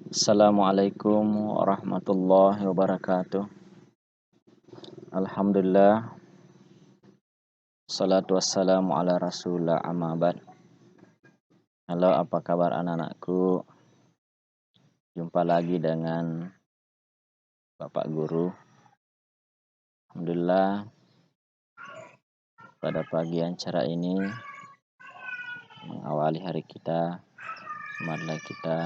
Assalamualaikum warahmatullahi wabarakatuh. Alhamdulillah, salatu wassalamu ala rasulillah amma ba'd. Halo, apa kabar anak-anakku? Jumpa lagi dengan Bapak Guru. Alhamdulillah, pada pagi acara ini mengawali hari kita, marilah kita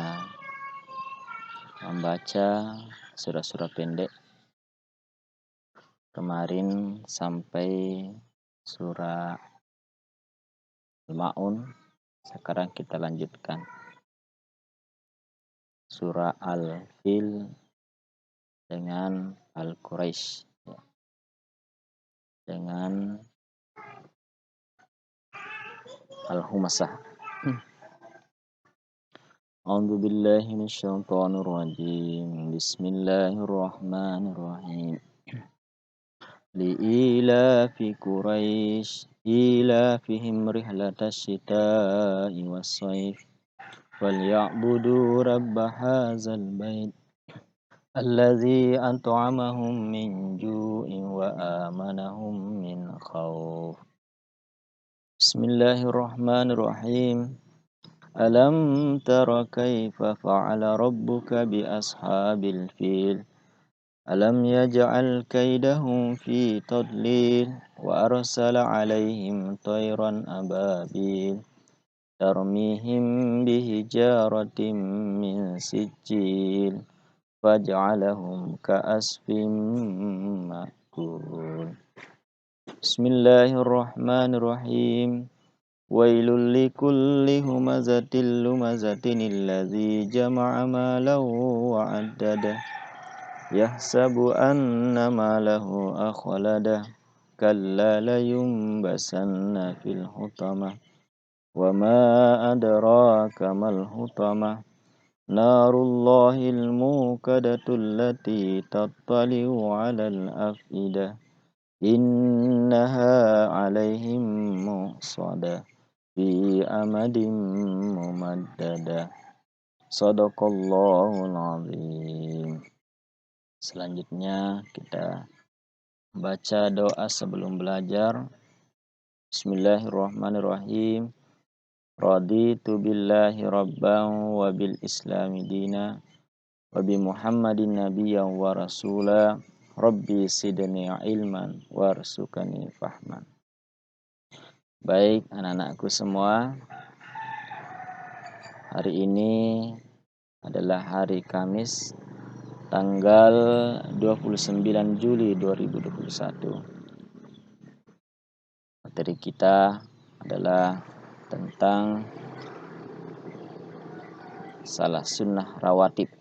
membaca surah-surah pendek. Kemarin sampai surah Al-Ma'un, sekarang kita lanjutkan surah Al-Fil dengan Al-Quraisy, dengan Al-Humasah. A'udzu billahi minasyaitonir rajim. Bismillahirrahmanirrahim. Li'ilafi Quraisy ilafihim rihlatasy syita'i was-shaif falyabudu rabb hadzal bait allazi at'amahum min ju'in wa amanahum min khauf. Bismillahirrahmanirrahim. Alam tara kaifa fa'ala rabbuka bi ashabil fil. Alam yaj'al kaidahum fi tadlil wa arsala 'alaihim tayran ababil tarmihim bihijaratin min sijil faj'alahum ka'asfin ma'kul. Bismillahirrahmanirrahim. Wailul likulli humazatil lumazatin alladzi jama'a malahu wa 'addada yahsabu anna malahu akhlada kalla layumbasanna fil hutamah wa ma adraka mal hutamah narullahil muqadatul lati tattali'u 'alal afidah innaha 'alaihim mu'sadah fi amadin mumaddada. Shadaqallahul azim. Selanjutnya kita baca doa sebelum belajar. Bismillahirrahmanirrahim. Raditu billahi rabban wa bil islami dina wa bi muhammadin nabiyyan wa rasula. Rabbi sidni ilman warzuqni fahman. Baik anak-anakku semua, hari ini adalah hari Kamis tanggal 29 Juli 2021. Materi kita adalah tentang salat sunnah rawatib.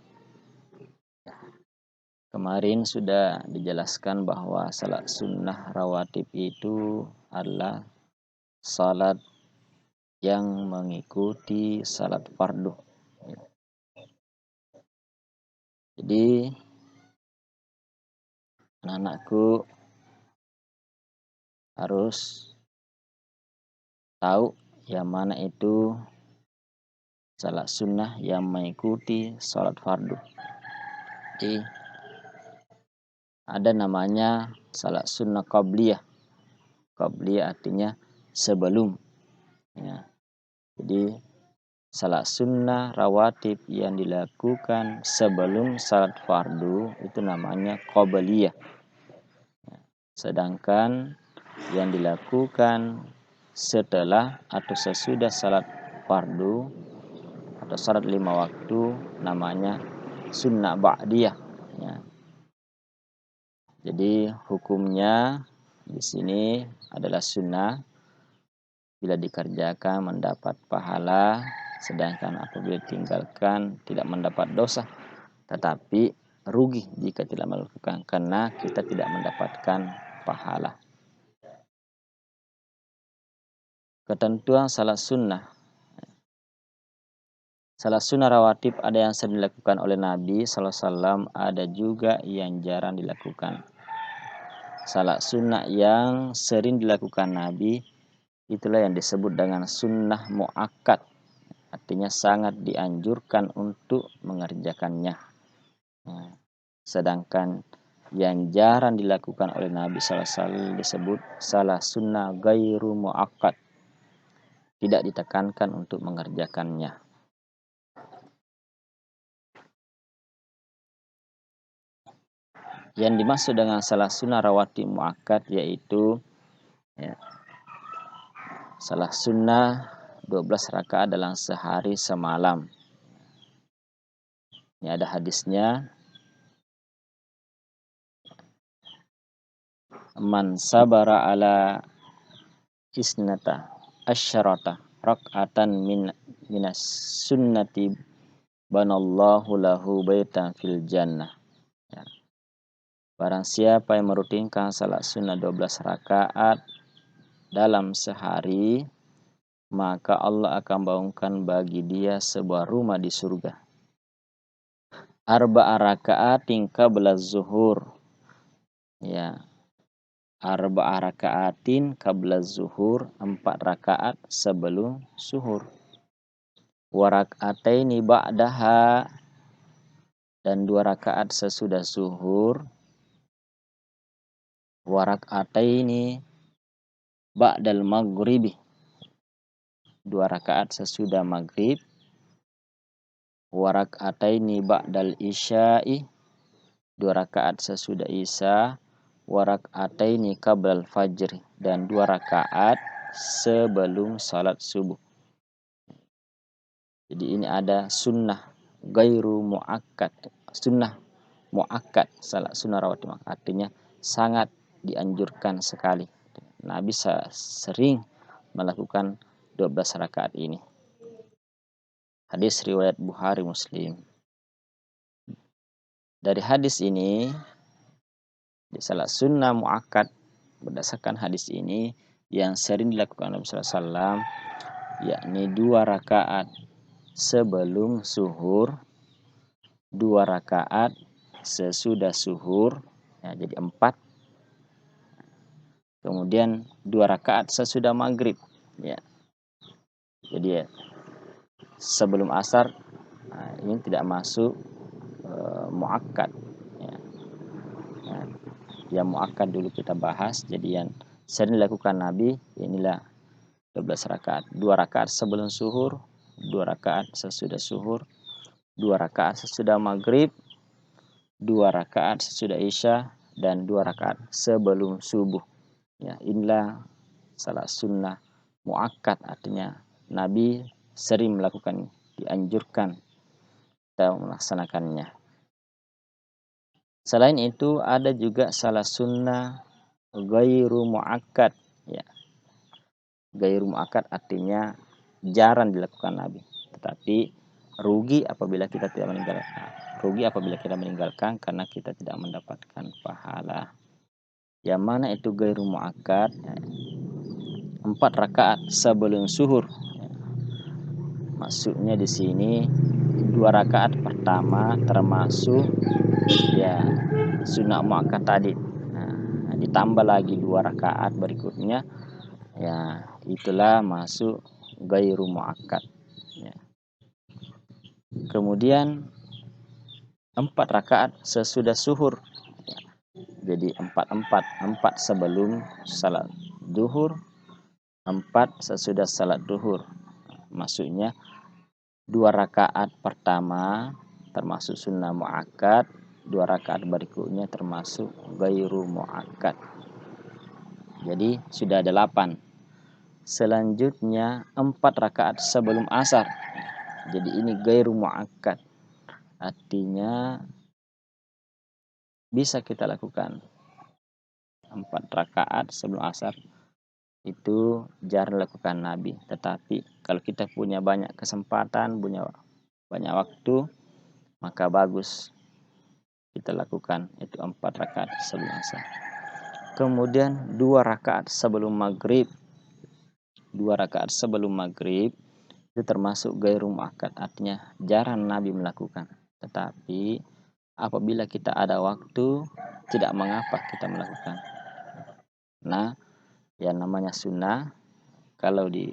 Kemarin sudah dijelaskan bahwa salat sunnah rawatib itu adalah salat yang mengikuti salat fardu. Jadi anak-anakku harus tahu yang mana itu salat sunnah yang mengikuti salat fardu. Jadi ada namanya salat sunnah qabliyah. Qabliyah artinya sebelum. Ya. Jadi salat sunnah rawatib yang dilakukan sebelum salat fardu itu namanya qabliyah. Sedangkan yang dilakukan setelah atau sesudah salat fardu atau salat 5 waktu namanya sunnah ba'diyah. Ya. Jadi hukumnya di sini adalah sunnah bila dikerjakan mendapat pahala, sedangkan apabila ditinggalkan tidak mendapat dosa, tetapi rugi jika tidak melakukan karena kita tidak mendapatkan pahala. Ketentuan salat sunnah. Salat sunnah rawatib ada yang sering dilakukan oleh Nabi SAW, ada juga yang jarang dilakukan. Salat sunnah yang sering dilakukan Nabi itulah yang disebut dengan sunnah muakkad. artinya sangat dianjurkan untuk mengerjakannya. Nah, sedangkan yang jarang dilakukan oleh Nabi SAW disebut salah sunnah gairu muakkad, tidak ditekankan untuk mengerjakannya. Yang dimaksud dengan salah sunnah rawatib muakkad yaitu salah sunnah 12 rakaat dalam sehari semalam. Ini ada hadisnya. Man sabara ala isnata asyarata rak'atan minas sunnati banallahu lahu baitan fil jannah. Ya. Barang siapa yang merutinkan salat sunnah 12 rakaat dalam sehari, maka Allah akan bangunkan bagi dia sebuah rumah di surga. Arba'a raka'atin qabla zuhur. Ya. Arba'a raka'atin qabla zuhur, 4 rakaat sebelum zuhur. Wa raka'ataini ba'daha, dan 2 rakaat sesudah zuhur. Wa raka'ataini ba'dal maghribi, 2 rakaat sesudah maghrib. Wa raka'ataini ba'dal isya'i, 2 rakaat sesudah isya. Wa raka'ataini qablal fajr, dan 2 rakaat sebelum salat subuh. Jadi ini ada sunnah gairu muakkad, sunnah muakkad, salat sunnah rawatib, artinya sangat dianjurkan sekali. Nabi sering melakukan 12 rakaat ini. Hadis riwayat Bukhari Muslim. Dari hadis ini, di salat sunnah muakkad, berdasarkan hadis ini yang sering dilakukan Nabi SAW, yakni 2 rakaat sebelum zuhur, 2 rakaat sesudah zuhur, ya, jadi 4. Kemudian 2 rakaat sesudah maghrib, ya. Jadi ya, sebelum asar, nah, ini tidak masuk muakkad. Ya. Nah, yang muakkad dulu kita bahas. Jadi yang sering dilakukan Nabi, inilah 12 rakaat. 2 rakaat sebelum zuhur, 2 rakaat sesudah zuhur, 2 rakaat sesudah maghrib, 2 rakaat sesudah isya, dan 2 rakaat sebelum subuh. Ya, inilah salat sunnah muakkad, artinya Nabi sering melakukan, dianjurkan kita melaksanakannya. Selain itu ada juga salat sunnah gairu muakkad, ya. Gairu muakkad artinya jarang dilakukan Nabi, tetapi rugi apabila kita tidak meninggalkan. Rugi apabila kita meninggalkan karena kita tidak mendapatkan pahala. Yang mana itu gairu muakkad? 4 rakaat sebelum zuhur. Maksudnya di sini 2 rakaat pertama termasuk ya sunnah muakkad tadi. Nah, ditambah lagi 2 rakaat berikutnya, ya itulah masuk gairu muakkad. Ya. Kemudian 4 rakaat sesudah zuhur. Ya. Jadi 4 sebelum salat zuhur, 4 sesudah salat zuhur. Maksudnya 2 rakaat pertama termasuk sunnah muakkad, 2 rakaat berikutnya termasuk gairu muakkad. Jadi sudah ada 8. Selanjutnya 4 rakaat sebelum asar. Jadi ini gairu muakkad. Artinya bisa kita lakukan 4 rakaat sebelum asar. Itu jarang lakukan Nabi. Tetapi kalau kita punya banyak kesempatan, punya banyak waktu, maka bagus kita lakukan itu 4 rakaat sebelum asar. Kemudian 2 rakaat sebelum maghrib. 2 rakaat sebelum maghrib itu termasuk gairu muakkad, artinya jarang Nabi melakukan. Tetapi apabila kita ada waktu, tidak mengapa kita melakukan. Nah, yang namanya sunnah kalau di